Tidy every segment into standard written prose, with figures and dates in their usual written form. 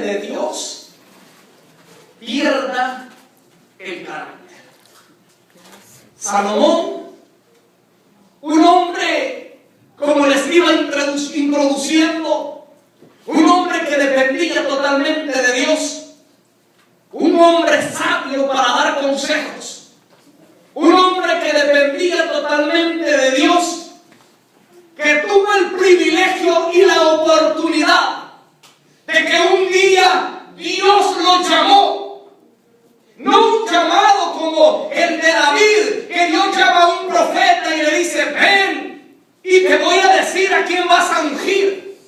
de Dios pierda el carácter. Salomón, un hombre, como les iba introduciendo, un hombre que dependía totalmente de Dios, un hombre sabio para dar consejos, un hombre que dependía totalmente de Dios, que tuvo el privilegio y la oportunidad de que un día Dios lo llamó. No un llamado como el de David, que Dios llama a un profeta y le dice: ven y te voy a decir a quién vas a ungir.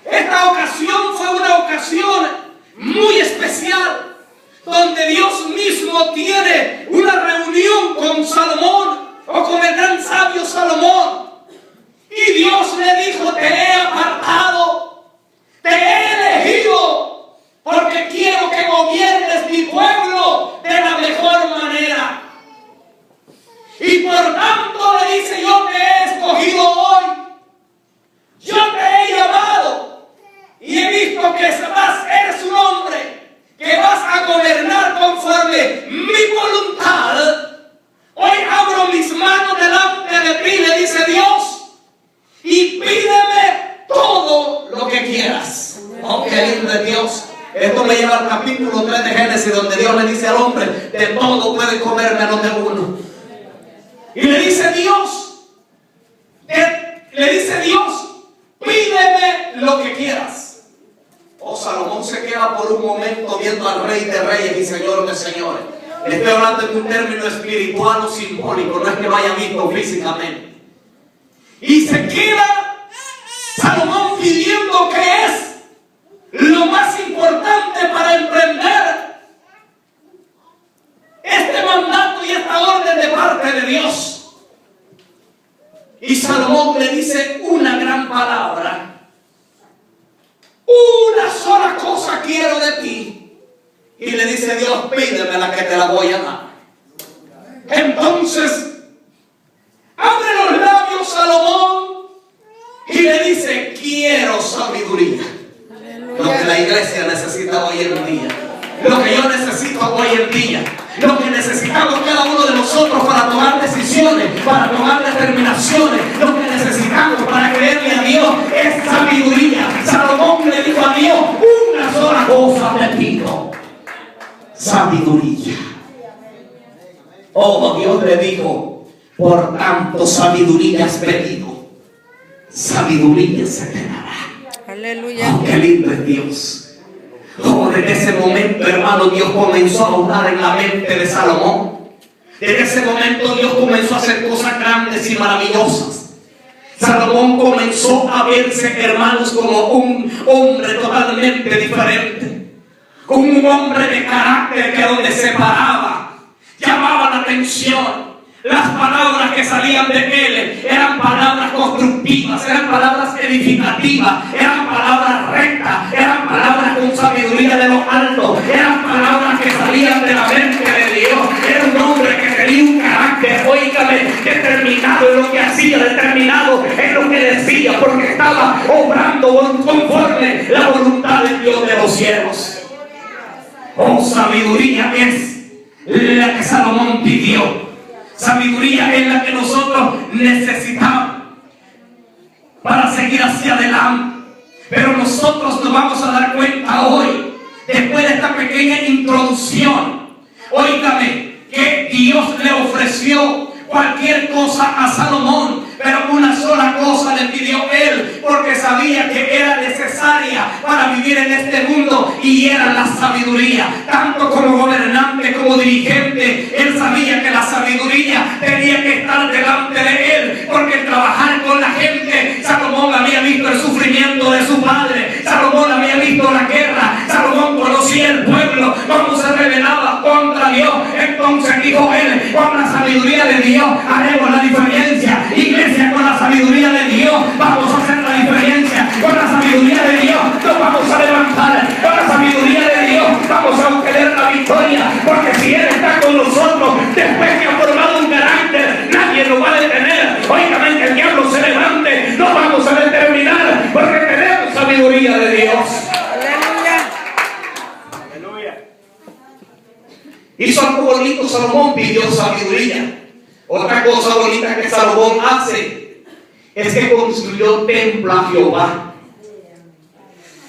Esta ocasión fue una ocasión muy especial, donde Dios mismo tiene una reunión con Salomón, o con el gran sabio Salomón. Y Dios le dijo: te he apartado, te he elegido, porque quiero que gobiernes mi pueblo de la mejor manera. Y por tanto le dice: yo te he escogido hoy, yo te he llamado, y he visto que eres un hombre que vas a gobernar conforme mi voluntad. Hoy abro mis manos delante de ti, le dice Dios, y pídeme todo lo que quieras. Oh, qué lindo es Dios. Esto me lleva al capítulo 3 de Génesis, donde Dios le dice al hombre: de todo puedes comer menos de uno. Y le dice Dios, pídeme lo que quieras. Oh, Salomón se queda por un momento viendo al Rey de Reyes y Señor de Señores. Le estoy hablando en un término espiritual o simbólico, no es que lo haya visto físicamente. Y se queda Salomón pidiendo que es lo más importante para emprender este mandato y esta orden de parte de Dios. Y Salomón le dice una gran palabra: una sola cosa quiero de ti. Y le dice Dios: pídeme la que te la voy a dar. Entonces abre los labios Salomón y le dice: quiero sabiduría. Lo que la iglesia necesita hoy en día, lo que yo necesito hoy en día, lo que necesitamos cada uno de nosotros para tomar decisiones, para tomar determinaciones, lo que necesitamos para creerle a Dios es sabiduría. Salomón le dijo a Dios: una sola cosa te pido, sabiduría. Oh, Dios le dijo: por tanto sabiduría has pedido, sabiduría se te dará. Aleluya. Oh, qué lindo es Dios. Oh, desde ese momento, hermano, Dios comenzó a obrar en la mente de Salomón. Desde ese momento Dios comenzó a hacer cosas grandes y maravillosas. Salomón comenzó a verse, hermanos, como un hombre totalmente diferente, como un hombre de carácter que donde se paraba llamaba la atención. Las palabras que salían de él eran palabras constructivas, eran palabras edificativas, eran palabras rectas, eran palabras con sabiduría de lo alto, eran palabras que salían de la mente de Dios. Era un hombre que tenía un carácter, oígame, determinado en lo que hacía, determinado en lo que decía, porque estaba obrando conforme la voluntad del Dios de los cielos. Oh, sabiduría es la que Salomón pidió. Sabiduría es la que nosotros necesitamos para seguir hacia adelante. Pero nosotros nos vamos a dar cuenta hoy, después de esta pequeña introducción, óigame, que Dios le ofreció cualquier cosa a Salomón, pero una sola cosa le pidió él, porque sabía que era necesaria para vivir en este mundo, y era la sabiduría. Tanto como gobernante como dirigente, él sabía que la sabiduría tenía que estar delante de él, porque el trabajar con la gente, Salomón había visto el sufrimiento de su padre, Salomón había visto la guerra, Salomón conocía el pueblo, cómo se rebelaba contra Dios. Entonces dijo él: con la sabiduría de Dios haremos la diferencia. Iglesia, con la sabiduría de Dios vamos a hacer la diferencia. Con la sabiduría de Dios nos vamos a levantar. Con la sabiduría de Dios vamos a obtener la victoria, porque si Él está con nosotros, después que ha formado un carácter, nadie lo va a detener. Óigame, que el diablo se levante, no vamos a determinar, porque tenemos sabiduría de Dios. Aleluya. Hizo algo bonito Salomón, pidió sabiduría. Otra cosa bonita que Salomón hace es que construyó templo a Jehová.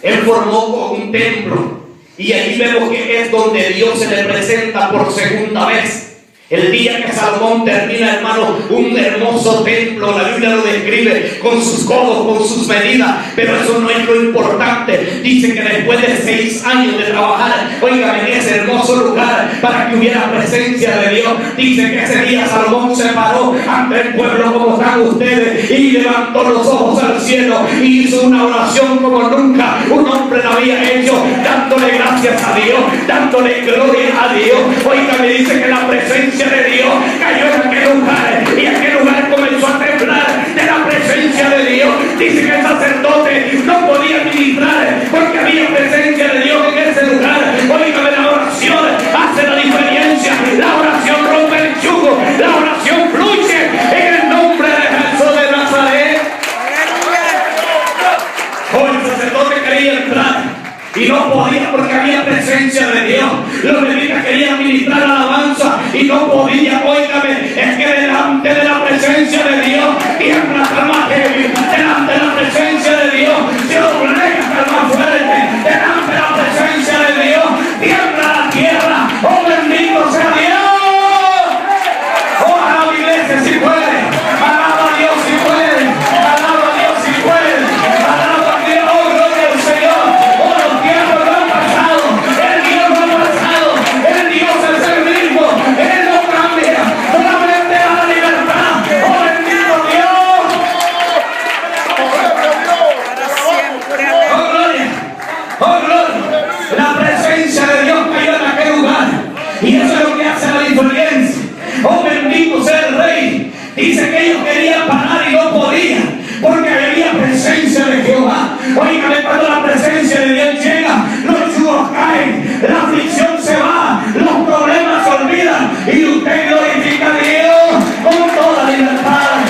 Él formó un templo y allí vemos que es donde Dios se le presenta por segunda vez. El día que Salomón termina, hermano, un hermoso templo, la Biblia lo describe con sus codos, con sus medidas, pero eso no es lo importante. Dice que después de 6 años de trabajar, oigan, en ese hermoso lugar, para que hubiera presencia de Dios, dice que ese día Salomón se paró ante el pueblo como están ustedes y levantó los ojos al cielo y hizo una oración como nunca un hombre la había hecho, dándole gracias a Dios, dándole gloria a Dios. Oigan, me dice que la presencia de Dios cayó en aquel lugar y aquel lugar comenzó a temblar de la presencia de Dios. Dice que el sacerdote no podía ministrar porque había presencia de Dios en ese lugar. Oígame, la oración hace la diferencia, la oración rompe el yugo, la oración fluye en el nombre de Jesús de Nazaret. Hoy el sacerdote quería entrar y no podía porque había presencia de Dios. Los levitas querían ministrar alabanza y no podía. Óigame, es que delante de la presencia de Dios tiembla hasta el más débil. Delante de la presencia de Dios se doblega hasta el más fuerte. Delante de la presencia de Dios tiembla la tierra. Oh, bendito sea Dios. Oh, alaba, iglesia, si puede. Alaba a Dios si puede. Alaba a Dios si puede. Alaba a Dios. Oh, gloria al Señor. Oh, los tiempos no han pasado. El Dios no ha pasado. El Dios es el mismo. Él no cambia. Solamente a la libertad. Oh, bendito Dios. Oh, gloria. Oh, gloria. La presencia de Dios cayó en aquel lugar. Y eso es lo que hace la diferencia. Oh, bendito sea el Rey. Dice que ellos querían parar y no podían, porque había presencia de Jehová. Oígame, cuando la presencia de Dios llega, los yugos caen, la aflicción se va, los problemas se olvidan y usted glorifica a Dios con toda libertad.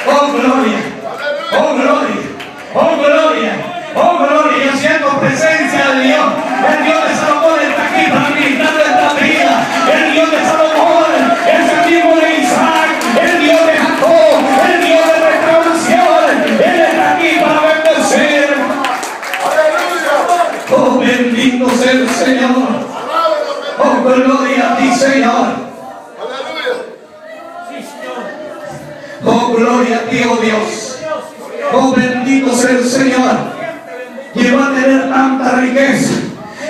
Oh, gloria. Oh, gloria. Oh, gloria. Oh, gloria. Yo siento presencia de Dios. El Dios de Salomón está aquí para ministrar nuestra vida. El Dios de Salomón es el mismo de Isaac, el Dios de Jacob, el Dios de restauración. Él está aquí para bendecir. Oh, bendito sea el Señor. Oh, gloria a ti, Señor. Oh, gloria a ti, oh Dios. Oh, bendito sea el Señor. Llegó a tener tanta riqueza,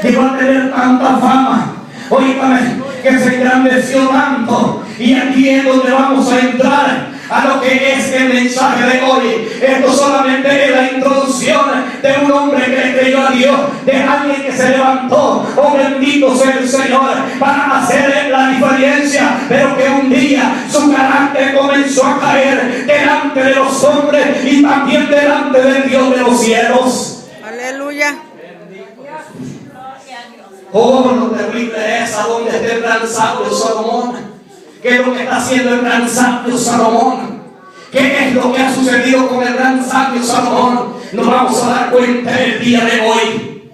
llegó a tener tanta fama. Oígame, que se engrandeció tanto. Y aquí es donde vamos a entrar a lo que es el mensaje de hoy. Esto solamente es la introducción de un hombre que le creyó a Dios, de alguien que se levantó, oh bendito sea el Señor, para hacer la diferencia, pero que un día su carácter comenzó a caer delante de los hombres y también delante del Dios de los cielos. Aleluya. Oh, lo terrible es a donde está el gran sabio Salomón. ¿Qué es lo que está haciendo el gran sabio Salomón? ¿Qué es lo que ha sucedido con el gran sabio Salomón? Nos vamos a dar cuenta el día de hoy.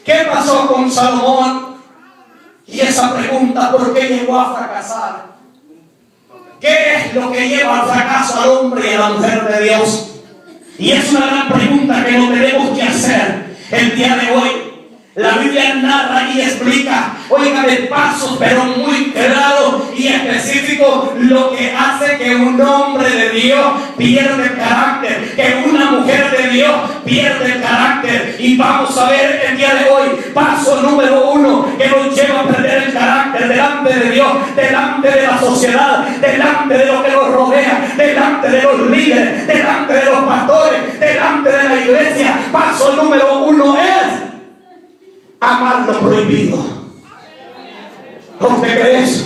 ¿Qué pasó con Salomón? Y esa pregunta, ¿por qué llegó a fracasar? ¿Qué es lo que lleva al fracaso al hombre y a la mujer de Dios? Y es una gran pregunta que nos tenemos que hacer el día de hoy. La Biblia narra y explica, oigan, de pasos, pero muy claro y específico, lo que hace que un hombre de Dios pierda el carácter, que una mujer de Dios pierde el carácter. Y vamos a ver el día de hoy, paso número 1, que nos lleva a perder el carácter delante de Dios, delante de la sociedad, delante de lo que nos rodea, delante de los líderes, delante de los pastores, delante de la iglesia. Paso número 1 es amar lo prohibido. ¿Usted cree eso?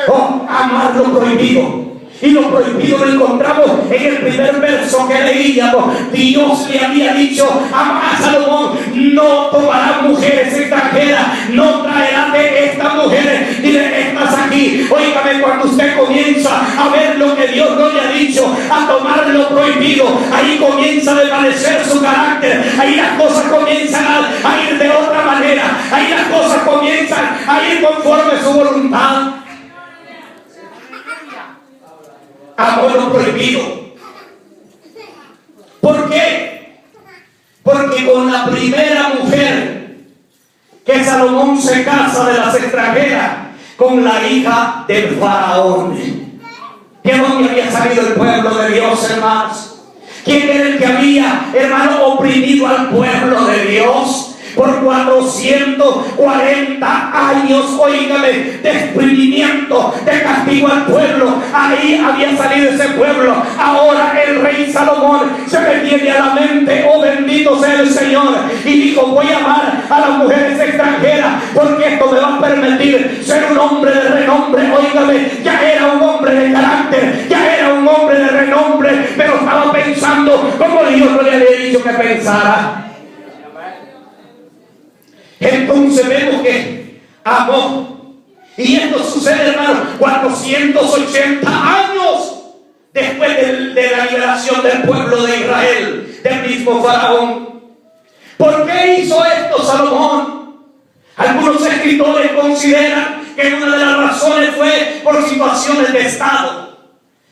Oh, amar lo prohibido. Y lo prohibido lo encontramos en el primer verso que leíamos. Dios le había dicho a Salomón: no tomarás mujeres extranjeras, no traerás de estas mujeres ni de estas aquí. Óigame, cuando usted comienza a ver lo que Dios no le ha dicho, a tomar lo prohibido, ahí comienza a desvanecer su carácter. Ahí las cosas comienzan a ir de otra manera. Ahí las cosas comienzan a ir conforme a su voluntad. Amor no prohibido. ¿Por qué? Porque con la primera mujer que Salomón se casa de las extranjeras, con la hija del faraón. ¿De dónde había salido el pueblo de Dios, hermanos? ¿Quién era el que había, hermano, oprimido al pueblo de Dios? Por 440 años, oígame, de exprimimiento, de castigo al pueblo. Ahí había salido ese pueblo. Ahora el rey Salomón se me viene a la mente, oh bendito sea el Señor, y dijo: voy a amar a las mujeres extranjeras, porque esto me va a permitir ser un hombre de renombre. Oígame, ya era un hombre de carácter, ya era un hombre de renombre, pero estaba pensando como Dios no le había dicho que pensara. Entonces vemos que amó. Y esto sucede, hermano, 480 años después de la liberación del pueblo de Israel, del mismo faraón. ¿Por qué hizo esto Salomón? Algunos escritores consideran que una de las razones fue por situaciones de estado,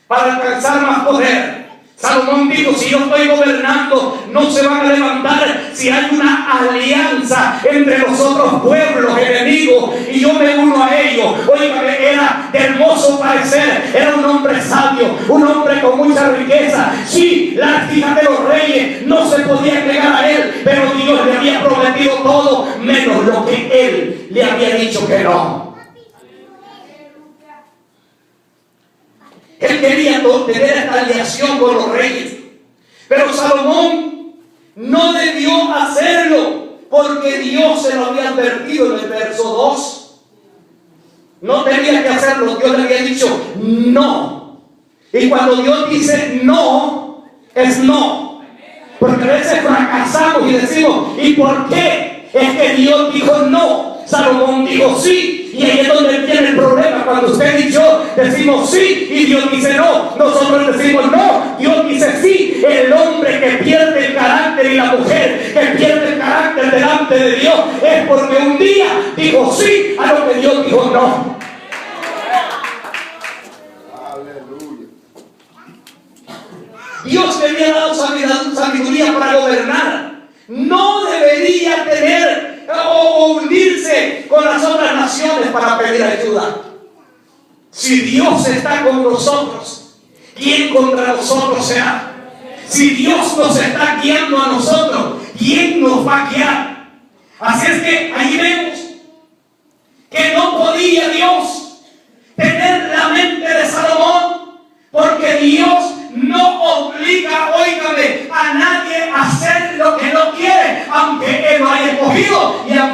para alcanzar más poder. Salomón dijo: si yo estoy gobernando, no se van a levantar si hay una alianza entre los otros pueblos enemigos y yo me uno a ellos. Oígame, era de hermoso parecer, era un hombre sabio, un hombre con mucha riqueza. Sí, las hijas de los reyes no se podían negar a él, pero Dios le había prometido todo menos lo que él le había dicho que no. Él quería tener esta aliación con los reyes, pero Salomón no debió hacerlo, porque Dios se lo había advertido en el verso 2. No tenía que hacerlo, Dios le había dicho no. Y cuando Dios dice no, es no. Porque a veces fracasamos y decimos: ¿y por qué? Es que Dios dijo no, Salomón dijo sí. Y ahí es donde viene el problema. Cuando usted y yo decimos sí y Dios dice no, nosotros decimos no, Dios dice sí. El hombre que pierde el carácter y la mujer que pierde el carácter delante de Dios es porque un día dijo sí a lo que Dios dijo no. Aleluya. Dios le había dado sabiduría para gobernar. No debería tener o unirse con las otras naciones para pedir ayuda. Si Dios está con nosotros, ¿quién contra nosotros será? Si Dios nos está guiando a nosotros, ¿quién nos va a guiar? Así es que ahí vemos que no podía Dios tener la mente de Salomón, porque Dios no obliga, óigame, a nadie a hacer lo que no quiere, aunque él lo haya escogido y aunque